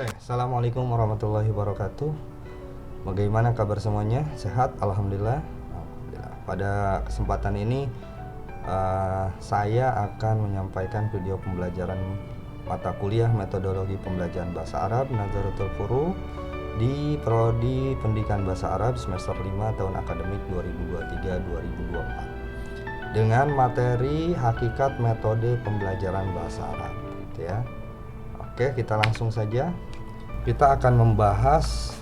Assalamualaikum warahmatullahi wabarakatuh. Bagaimana kabar semuanya? Sehat? Alhamdulillah. Alhamdulillah. Pada kesempatan ini saya akan menyampaikan video pembelajaran mata kuliah metodologi pembelajaran bahasa Arab Nazaratul Furu di Prodi Pendidikan Bahasa Arab semester 5 tahun akademik 2023-2024 dengan materi hakikat metode pembelajaran bahasa Arab, gitu ya. Oke, kita langsung saja. Kita akan membahas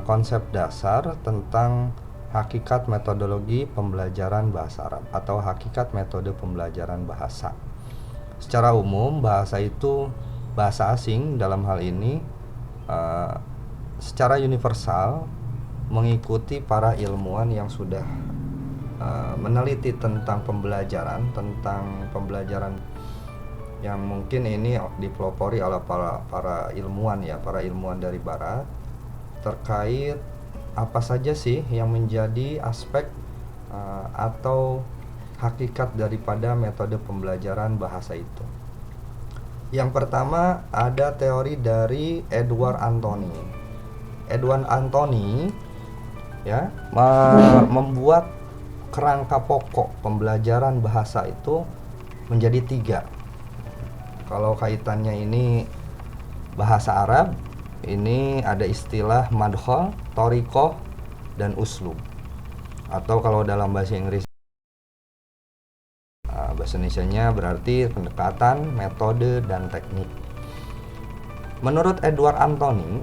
konsep dasar tentang hakikat metodologi pembelajaran bahasa Arab atau hakikat metode pembelajaran bahasa. Secara umum, bahasa itu bahasa asing dalam hal ini secara universal mengikuti para ilmuwan yang sudah meneliti tentang pembelajaran yang mungkin ini dipelopori oleh para ilmuwan ya, para ilmuwan dari barat terkait apa saja sih yang menjadi aspek atau hakikat daripada metode pembelajaran bahasa itu. Yang pertama ada teori dari Edward Anthony. Edward Anthony ya membuat kerangka pokok pembelajaran bahasa itu menjadi 3. Kalau kaitannya ini bahasa Arab, ini ada istilah madkhal, thoriqah, dan uslub. Atau kalau dalam bahasa Inggris, bahasa Indonesianya berarti pendekatan, metode, dan teknik. Menurut Edward Anthony,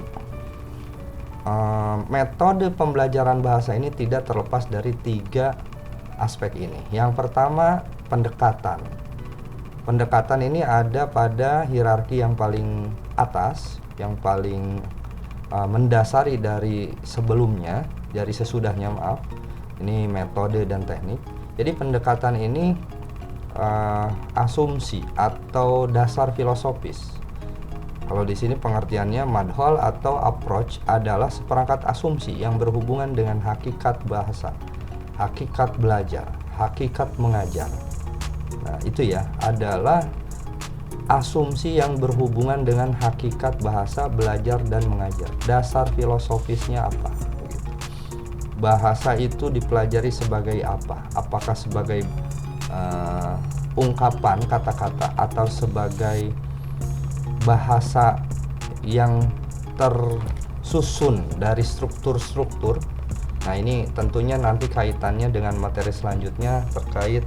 metode pembelajaran bahasa ini tidak terlepas dari 3 aspek ini. Yang pertama, pendekatan. Pendekatan ini ada pada hierarki yang paling atas, yang paling mendasari dari sebelumnya, dari sesudahnya maaf. Ini metode dan teknik. Jadi pendekatan ini asumsi atau dasar filosofis. Kalau di sini pengertiannya madkhal atau approach adalah seperangkat asumsi yang berhubungan dengan hakikat bahasa, hakikat belajar, hakikat mengajar. Nah, itu ya adalah asumsi yang berhubungan dengan hakikat bahasa, belajar, dan mengajar. Dasar filosofisnya apa? Begitu. Bahasa itu dipelajari sebagai apa? Apakah sebagai ungkapan kata-kata atau sebagai bahasa yang tersusun dari struktur-struktur? Nah, ini tentunya nanti kaitannya dengan materi selanjutnya terkait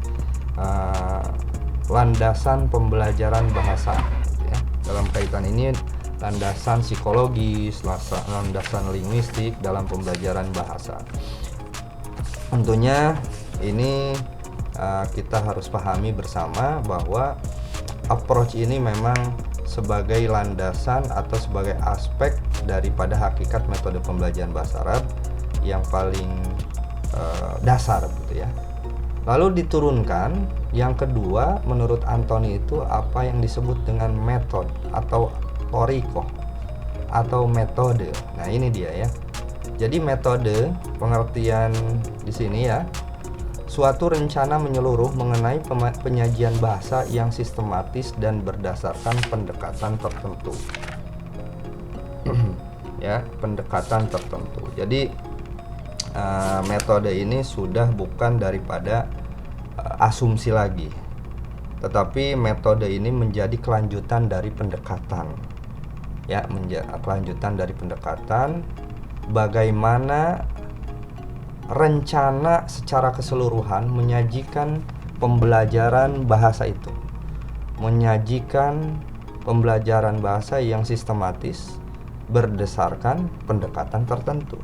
landasan pembelajaran bahasa ya. Dalam kaitan ini landasan psikologis, landasan linguistik dalam pembelajaran bahasa. Tentunya ini kita harus pahami bersama bahwa approach ini memang sebagai landasan atau sebagai aspek daripada hakikat metode pembelajaran bahasa Arab yang paling dasar gitu ya. Lalu diturunkan yang kedua, menurut Anthony itu apa yang disebut dengan metode atau thoriqah atau metode. Nah, ini dia ya. Jadi metode pengertian di sini ya, suatu rencana menyeluruh mengenai penyajian bahasa yang sistematis dan berdasarkan pendekatan tertentu. Ya, pendekatan tertentu. Jadi metode ini sudah bukan daripada asumsi lagi, tetapi metode ini menjadi kelanjutan dari pendekatan ya, kelanjutan dari pendekatan bagaimana rencana secara keseluruhan menyajikan pembelajaran bahasa itu, menyajikan pembelajaran bahasa yang sistematis berdasarkan pendekatan tertentu.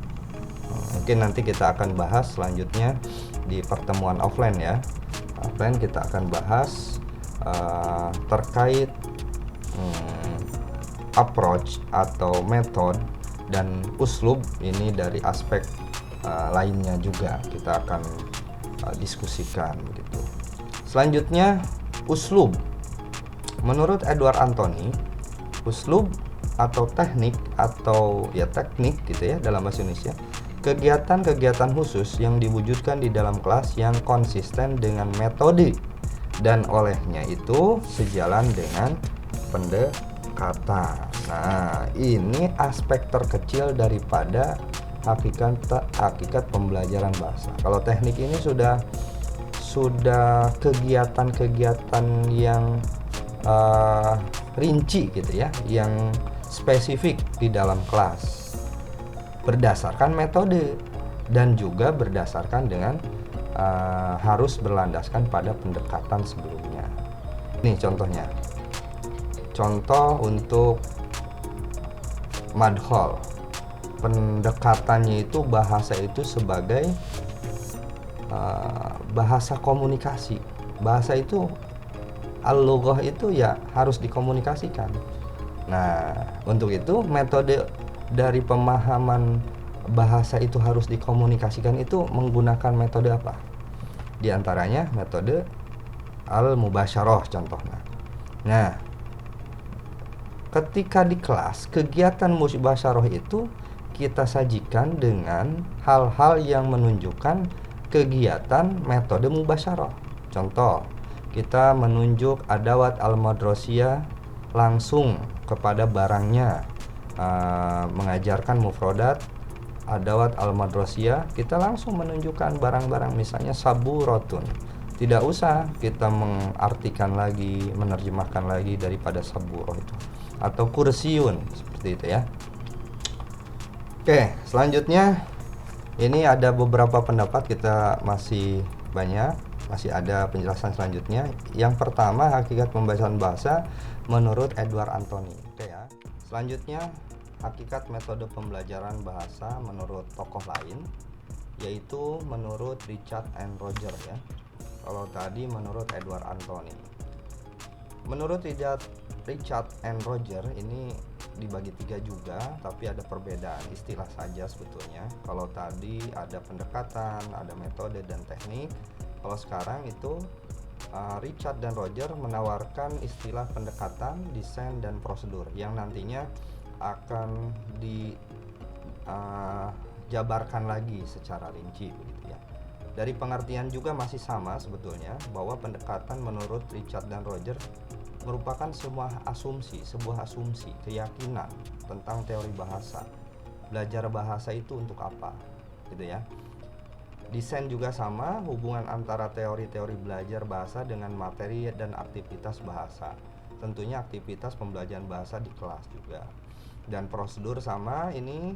Mungkin nanti kita akan bahas selanjutnya di pertemuan offline ya. Offline kita akan bahas terkait approach atau metode dan uslub ini dari aspek lainnya juga kita akan diskusikan begitu. Selanjutnya uslub. Menurut Edward Anthony, uslub atau teknik atau ya teknik gitu ya dalam bahasa Indonesia, kegiatan-kegiatan khusus yang diwujudkan di dalam kelas yang konsisten dengan metode dan olehnya itu sejalan dengan pendekatan. Nah, ini aspek terkecil daripada hakikat pembelajaran bahasa. Kalau teknik ini sudah kegiatan-kegiatan yang rinci gitu ya, yang spesifik di dalam kelas berdasarkan metode dan juga berdasarkan dengan harus berlandaskan pada pendekatan sebelumnya. Nih contohnya, contoh untuk madkhol, pendekatannya itu bahasa itu sebagai bahasa komunikasi. Bahasa itu al-lughah itu ya harus dikomunikasikan. Nah, untuk itu metode dari pemahaman bahasa itu harus dikomunikasikan itu menggunakan metode apa? Di antaranya metode al-mubasyarah contohnya. Nah, ketika di kelas kegiatan mubasyarah itu kita sajikan dengan hal-hal yang menunjukkan kegiatan metode mubasyarah. Contoh, kita menunjuk adawat al-madrasiyah langsung kepada barangnya, mengajarkan mufrodat adawat al-madrasiyah, kita langsung menunjukkan barang-barang, misalnya saburotun. Tidak usah kita mengartikan lagi, menerjemahkan lagi daripada saburoh itu, atau kursiun, seperti itu ya. Oke, selanjutnya ini ada beberapa pendapat, kita masih ada penjelasan selanjutnya. Yang pertama, hakikat pembacaan bahasa menurut Edward Anthony. Oke ya. Selanjutnya, hakikat metode pembelajaran bahasa menurut tokoh lain, yaitu menurut Richard and Roger ya. Kalau tadi menurut Edward Anthony. Menurut Richard and Roger ini dibagi 3 juga, tapi ada perbedaan istilah saja sebetulnya. Kalau tadi ada pendekatan, ada metode dan teknik. Kalau sekarang itu Richard dan Roger menawarkan istilah pendekatan, desain dan prosedur yang nantinya akan dijabarkan lagi secara rinci begitu ya. Dari pengertian juga masih sama sebetulnya, bahwa pendekatan menurut Richard dan Roger merupakan sebuah asumsi, keyakinan tentang teori bahasa. Belajar bahasa itu untuk apa, gitu ya. Desain juga sama, hubungan antara teori-teori belajar bahasa dengan materi dan aktivitas bahasa. Tentunya aktivitas pembelajaran bahasa di kelas juga. Dan prosedur sama, ini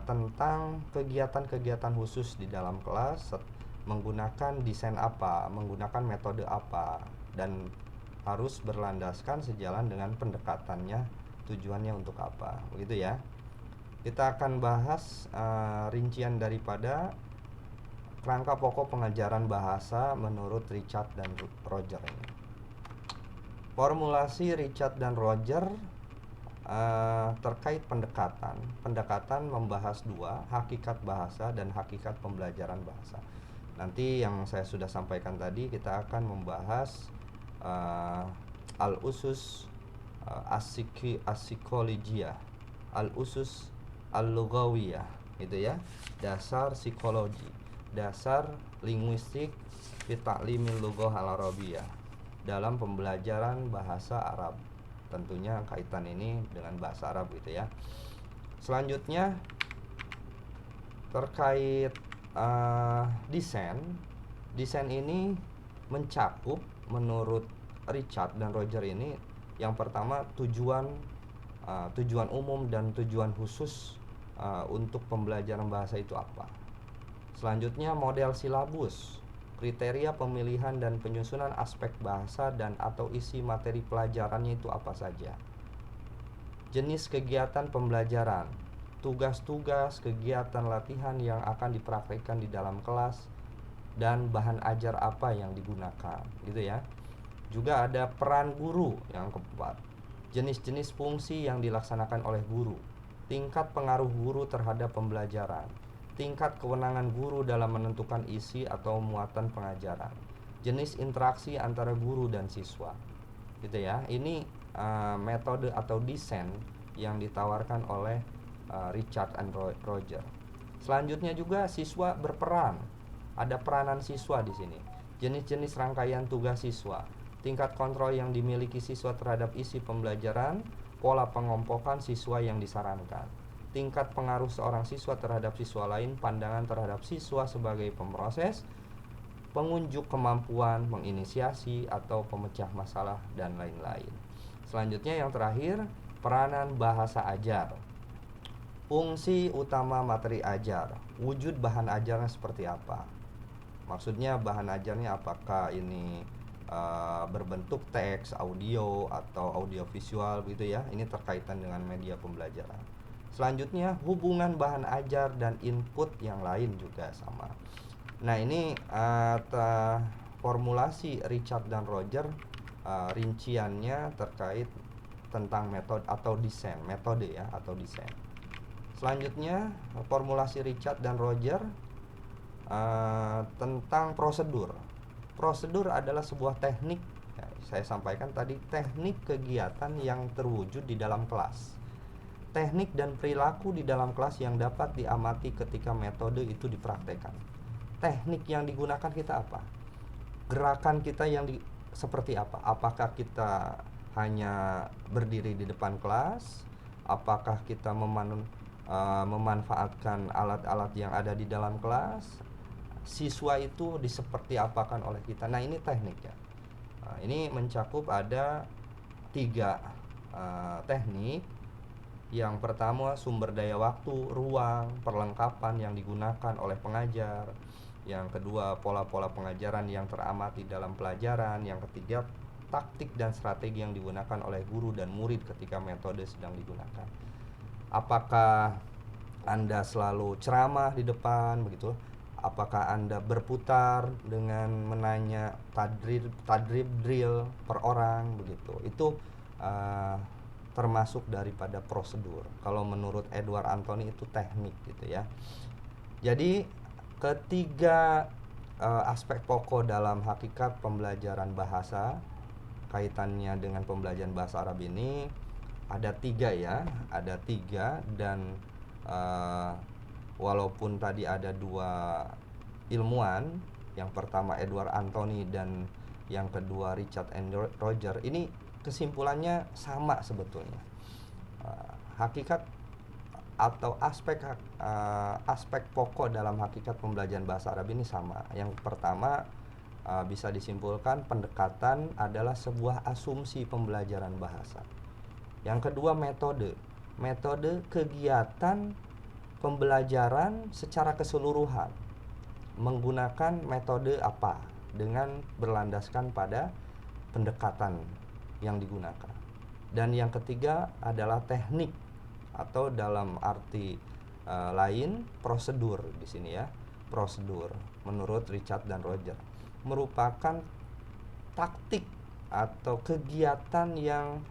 tentang kegiatan-kegiatan khusus di dalam kelas, menggunakan desain apa, menggunakan metode apa, dan harus berlandaskan sejalan dengan pendekatannya, tujuannya untuk apa, begitu ya. Kita akan bahas rincian daripada kerangka pokok pengajaran bahasa menurut Richard dan Roger ini. Formulasi Richard dan Roger terkait pendekatan. Pendekatan membahas 2, hakikat bahasa dan hakikat pembelajaran bahasa. Nanti yang saya sudah sampaikan tadi, kita akan membahas al-usus as-psikolojiyah, al-usus al-lughawiyah, itu ya, dasar psikologi, dasar linguistik fi ta'limil lughah al-arabiyah, dalam pembelajaran bahasa Arab. Tentunya kaitan ini dengan bahasa Arab gitu ya. Selanjutnya terkait desain ini mencakup menurut Richard dan Roger ini, yang pertama tujuan umum dan tujuan khusus untuk pembelajaran bahasa itu apa. Selanjutnya model silabus, kriteria pemilihan dan penyusunan aspek bahasa dan atau isi materi pelajarannya itu apa saja. Jenis kegiatan pembelajaran, tugas-tugas, kegiatan latihan yang akan dipraktikkan di dalam kelas, dan bahan ajar apa yang digunakan, gitu ya. Juga ada peran guru yang keempat, jenis-jenis fungsi yang dilaksanakan oleh guru, tingkat pengaruh guru terhadap pembelajaran, tingkat kewenangan guru dalam menentukan isi atau muatan pengajaran, jenis interaksi antara guru dan siswa, gitu ya. Ini metode atau desain yang ditawarkan oleh Richard and Roger. Selanjutnya juga siswa berperan. Ada peranan siswa di sini. Jenis-jenis rangkaian tugas siswa, tingkat kontrol yang dimiliki siswa terhadap isi pembelajaran, pola pengompokan siswa yang disarankan, tingkat pengaruh seorang siswa terhadap siswa lain, pandangan terhadap siswa sebagai pemroses, pengunjuk kemampuan menginisiasi atau pemecah masalah, dan lain-lain. Selanjutnya yang terakhir, peranan bahasa ajar. Fungsi utama materi ajar, wujud bahan ajarnya seperti apa? Maksudnya bahan ajarnya apakah ini berbentuk teks, audio, atau audio visual gitu ya. Ini terkaitan dengan media pembelajaran. Selanjutnya hubungan bahan ajar dan input yang lain juga sama. Nah ini formulasi Richard dan Roger, rinciannya terkait tentang metode atau desain, metode ya atau desain. Selanjutnya formulasi Richard dan Roger tentang prosedur. Prosedur adalah sebuah teknik, ya, saya sampaikan tadi, teknik kegiatan yang terwujud di dalam kelas. Teknik dan perilaku di dalam kelas yang dapat diamati ketika metode itu dipraktekkan. Teknik yang digunakan kita apa? Gerakan kita yang seperti apa? Apakah kita hanya berdiri di depan kelas? Apakah kita memanfaatkan alat-alat yang ada di dalam kelas? Siswa itu diseperti apakan oleh kita. Nah ini teknik ya. Ini mencakup ada 3 teknik. Yang pertama sumber daya waktu, ruang, perlengkapan yang digunakan oleh pengajar. Yang kedua pola-pola pengajaran yang teramati dalam pelajaran. Yang ketiga taktik dan strategi yang digunakan oleh guru dan murid ketika metode sedang digunakan. Apakah Anda selalu ceramah di depan begitu? Apakah Anda berputar dengan menanya tadrib drill per orang begitu? Itu termasuk daripada prosedur. Kalau menurut Edward Anthony itu teknik gitu ya. Jadi ketiga aspek pokok dalam hakikat pembelajaran bahasa, kaitannya dengan pembelajaran bahasa Arab ini ada 3 ya, ada 3 dan walaupun tadi ada 2 ilmuwan, yang pertama Edward Anthony dan yang kedua Richard and Roger, ini kesimpulannya sama sebetulnya. Hakikat atau aspek pokok dalam hakikat pembelajaran bahasa Arab ini sama. Yang pertama bisa disimpulkan pendekatan adalah sebuah asumsi pembelajaran bahasa. Yang kedua metode kegiatan pembelajaran secara keseluruhan menggunakan metode apa dengan berlandaskan pada pendekatan yang digunakan. Dan yang ketiga adalah teknik atau dalam arti lain prosedur di sini ya. Prosedur menurut Richard dan Roger merupakan taktik atau kegiatan yang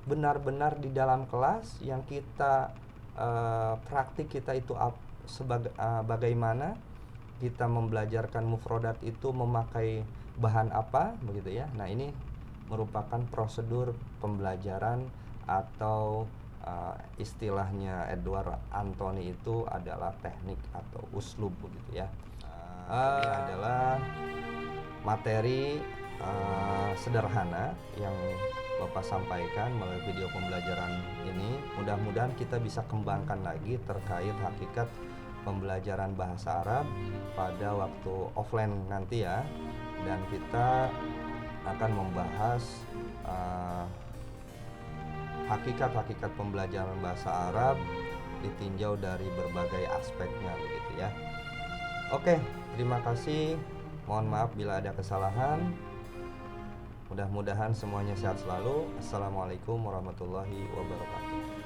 benar-benar di dalam kelas yang kita praktik kita itu bagaimana kita membelajarkan mufrodat itu memakai bahan apa begitu ya. Nah ini merupakan prosedur pembelajaran atau istilahnya Edward Anthony itu adalah teknik atau uslub begitu ya. Ini adalah materi sederhana yang Bapak sampaikan melalui video pembelajaran ini. Mudah-mudahan kita bisa kembangkan lagi terkait hakikat pembelajaran bahasa Arab pada waktu offline nanti ya. Dan kita akan membahas hakikat-hakikat pembelajaran bahasa Arab ditinjau dari berbagai aspeknya begitu ya. Oke, terima kasih. Mohon maaf bila ada kesalahan. Mudah-mudahan semuanya sehat selalu. Assalamualaikum warahmatullahi wabarakatuh.